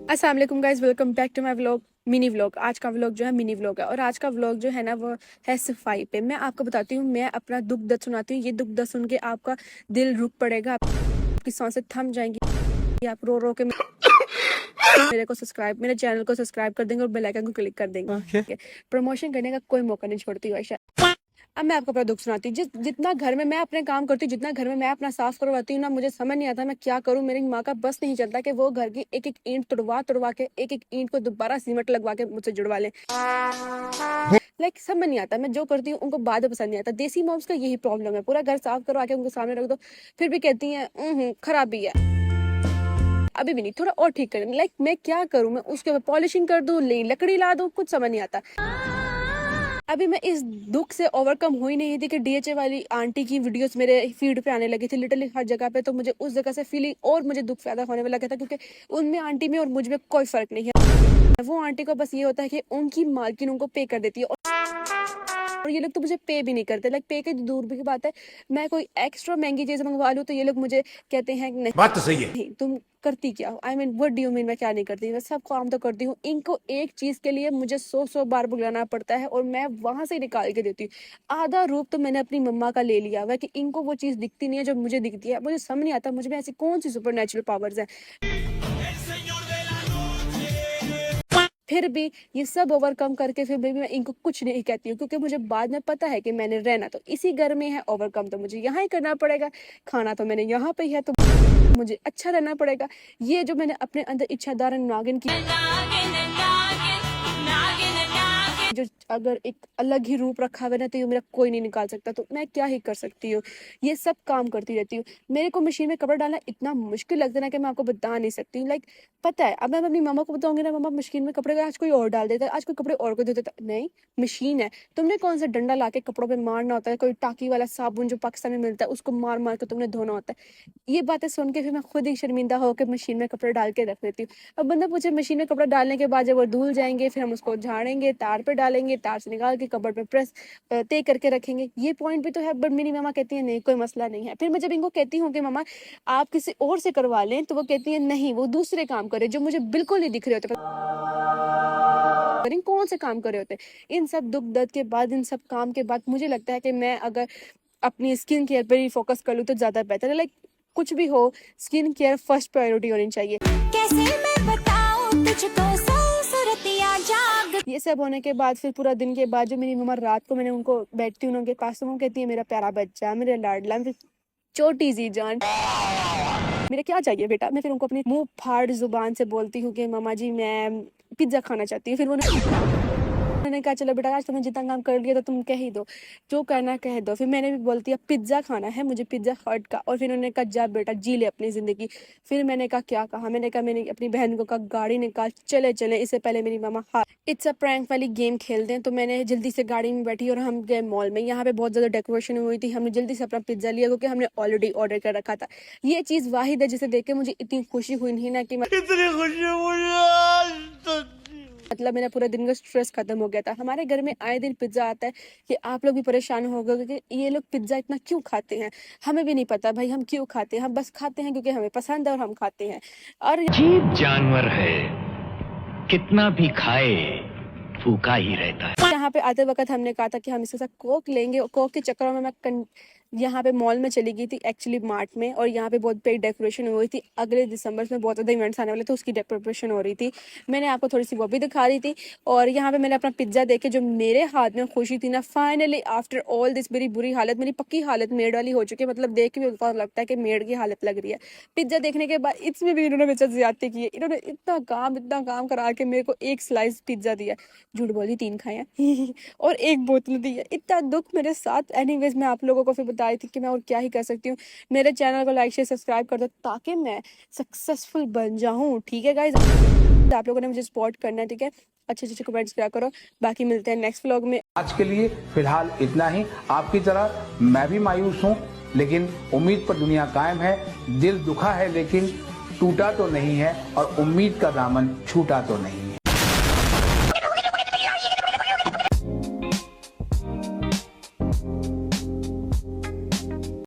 अस्सलाम वालेकुम guys, welcome back to my vlog mini vlog. आज का व्लॉग जो है मिनी व्लॉग है और आज का व्लॉग जो है ना वो है सफाई पे। मैं आपको बताती हूँ, मैं अपना दुख दर्द सुनाती हूँ। ये दुख दर्द सुन के आपका दिल रुक पड़ेगा, आपकी सांसें थम जाएंगी, आप रो रो के मेरे चैनल को सब्सक्राइब कर देंगे और बेल आइकन को क्लिक कर देंगे। प्रमोशन करने का कोई मौका नहीं छोड़ती आयशा। अब मैं आपको अपना दुख सुनाती हूँ। जितना घर में मैं अपने काम करती हूँ, जितना घर में मैं अपना साफ करवाती हूँ ना, मुझे समझ नहीं आता मैं क्या करूँ। मेरी माँ का बस नहीं चलता कि वो घर की एक एक ईंट तुड़वा तुड़वा के एक एक ईंट को दोबारा सीमेंट लगवा के मुझसे जुड़वा ले। समझ नहीं आता। मैं जो करती हूँ उनको बाद में पसंद नहीं आता। देसी मॉम्स का यही प्रॉब्लम है, पूरा घर साफ करवा के उनके सामने रख दो, फिर भी कहती है खराबी है, अभी भी नहीं, थोड़ा और ठीक करें। मैं क्या करूँ, मैं उसके ऊपर पॉलिशिंग कर दूँ, लकड़ी ला दूँ, कुछ समझ नहीं आता। अभी मैं इस दुख से ओवरकम हो ही नहीं थी कि डीएचए वाली आंटी की वीडियोस मेरे फीड पे आने लगी थी लिटरली हर जगह पे। तो मुझे उस जगह से फीलिंग और मुझे दुख पैदा होने वाला था, क्योंकि उनमें आंटी में और मुझ में कोई फर्क नहीं है। वो आंटी को बस ये होता है कि उनकी मालकिन उनको पे कर देती है और ये लोग तो मुझे पे भी नहीं करते। पे के दूर की बात है, मैं कोई एक्स्ट्रा महंगी चीज मंगवा लूँ तो ये लोग मुझे कहते हैं नहीं, बात तो सही है। नहीं तुम करती क्या हो। I mean what do you mean, मैं क्या नहीं करती, मैं सब काम तो करती हूँ। इनको एक चीज के लिए मुझे 100 बार बुलाना पड़ता है और मैं वहां से निकाल के देती हूँ। आधा रूप तो मैंने अपनी मम्मा का ले लिया हुआ है कि इनको वो चीज दिखती नहीं है जो मुझे दिखती है। मुझे समझ नहीं आता मुझे में ऐसी कौन सी सुपर नेचुरल पावर्स है। फिर भी ये सब ओवरकम करके फिर भी मैं इनको कुछ नहीं कहती हूँ, क्योंकि मुझे बाद में पता है कि मैंने रहना तो इसी घर में है, ओवरकम तो मुझे यहाँ ही करना पड़ेगा, खाना तो मैंने यहाँ पे ही है, तो मुझे अच्छा रहना पड़ेगा। ये जो मैंने अपने अंदर इच्छाधार नागिन की जो अगर एक अलग ही रूप रखा हुआ ना, तो ये मेरा कोई नहीं निकाल सकता। तो मैं क्या ही कर सकती हूँ, ये सब काम करती रहती हूँ। मेरे को मशीन में कपड़ा डालना इतना मुश्किल लगता है ना कि मैं आपको बता नहीं सकती हूँ। पता है, अब मैं अपनी मामा को बताऊंगी ना, मामा मशीन में कपड़े आज कोई और डाल देता है, आज कोई कपड़े और को दे देता है। नहीं, मशीन है, तुमने कौन सा डंडा ला के कपड़ों पे मारना होता है, कोई टाकी वाला साबुन जो पाकिस्तान में मिलता है उसको मार मार के तुमने धोना होता है। ये बातें सुन के फिर मैं खुद ही शर्मिंदा होकर मशीन में कपड़े डाल के रख देती हूँ। अब बंदा पूछे, मशीन में कपड़ा डालने के बाद जब वो धुल जाएंगे फिर हम उसको झाड़ेंगे, तार पे डालेंगे, तार से निकाल के कपड़ पे प्रेस तय करके रखेंगे। ये पॉइंट भी तो है, बट मेरी मामा कहती है नहीं कोई मसला नहीं है। फिर मैं जब इनको कहती हूँ कि मामा आप किसी और से करवा लें, तो वो कहती है नहीं, वो दूसरे काम करे जो मुझे बिल्कुल नहीं दिख रहे होते, कौन से काम कर रहे होते। इन सब दुख दर्द के बाद, इन सब काम के बाद मुझे लगता है कि मैं अगर अपनी स्किन केयर पर ही फोकस कर लूँ तो ज्यादा बेहतर है। कुछ भी हो, स्किन केयर फर्स्ट प्रायोरिटी होनी चाहिए। कैसे मैं बताऊं तुझको, ये सब होने के बाद फिर पूरा दिन के बाद जो मेरी मम्मा रात को मैंने उनको बैठती हूँ उनके पास, तो वो कहती है मेरा प्यारा बच्चा, मेरा लाडला, मेरी छोटी सी जान, मेरे क्या चाहिए बेटा। मैं फिर उनको अपनी मुंह फाड़ जुबान से बोलती हूँ कि मामा जी मैं पिज्जा खाना चाहती हूँ। फिर मैंने कहा चलो बेटा आज तुमने जितना काम कर लिया तो तुम कह ही दो, जो करना कह दो। फिर मैंने भी बोल दिया पिज्जा खाना है मुझे, पिज्जा हट का। और फिर उन्होंने कहा जा बेटा जी ले अपनी जिंदगी। फिर मैंने कहा क्या कहा, मैंने कहा मैंने अपनी बहन को कहा गाड़ी निकाल चले चले। इससे पहले मेरी मामा हाँ इट्स अ प्रैंक वाली गेम खेलते हैं, तो मैंने जल्दी से गाड़ी में बैठी और हम गए मॉल में। यहाँ पे बहुत ज्यादा डेकोरेशन हुई थी, हमने जल्दी से अपना पिज्जा लिया क्योंकि हमने ऑलरेडी ऑर्डर कर रखा था। ये चीज वाहिद है जिसे देख के मुझे इतनी खुशी हुई नहीं ना कि इतनी खुशी मतलब मेरा पूरा दिन का स्ट्रेस खत्म हो गया था। हमारे घर में आए दिन पिज्जा आता है कि आप लोग भी परेशान हो गए कि ये लोग पिज्जा इतना क्यों खाते हैं। हमें भी नहीं पता भाई हम क्यों खाते हैं, हम बस खाते हैं क्योंकि हमें पसंद है और हम खाते हैं। और अजीब जानवर है, कितना भी खाए भूखा ही रहता है। यहाँ पे आते वक्त हमने कहा था कि हम इसके साथ कोक लेंगे, और कोक के चक्कर में मैं यहाँ पे मॉल में चली गई थी एक्चुअली मार्ट में, और यहाँ पे बहुत बड़ी डेकोरेशन हुई थी। अगले दिसंबर में बहुत ज़्यादा इवेंट्स आने वाले थे, उसकी डेकोरेशन हो रही थी। मैंने आपको थोड़ी सी वो भी दिखा दी थी। और यहाँ पे मैंने अपना पिज्ज़ा देखे जो मेरे हाथ में खुशी थी ना, फाइनली आफ्टर ऑल दिस मेरी बुरी हालत, मेरी पक्की हालत मेड वाली हो चुकी है। मतलब देख के भी लगता है कि मेड की हालत लग रही है। पिज्ज़ा देखने के बाद इसमें भी इन्होंने मेरे साथ ज्यादती की है। इन्होंने इतना काम करा के मेरे को एक स्लाइस पिज्ज़ा दिया, झूठ बोली 3 खाए हैं और एक बोतल दी है। इतना दुख मेरे साथ। एनीवेज मैं आप लोगों को फिर बताई थी कि मैं और क्या ही कर सकती हूँ। मेरे चैनल को लाइक शेयर सब्सक्राइब कर दो ताकि मैं सक्सेसफुल बन जाऊँ। ठीक है गाइज, आप लोगों ने मुझे सपोर्ट करना है, ठीक है। अच्छे अच्छे कमेंट्स किया करो। बाकी मिलते हैं नेक्स्ट व्लॉग में। आज के लिए फिलहाल इतना ही। आपकी तरह मैं भी मायूस हूँ, लेकिन उम्मीद पर दुनिया कायम है। दिल दुखा है लेकिन टूटा तो नहीं है, और उम्मीद का दामन छूटा तो नहीं है।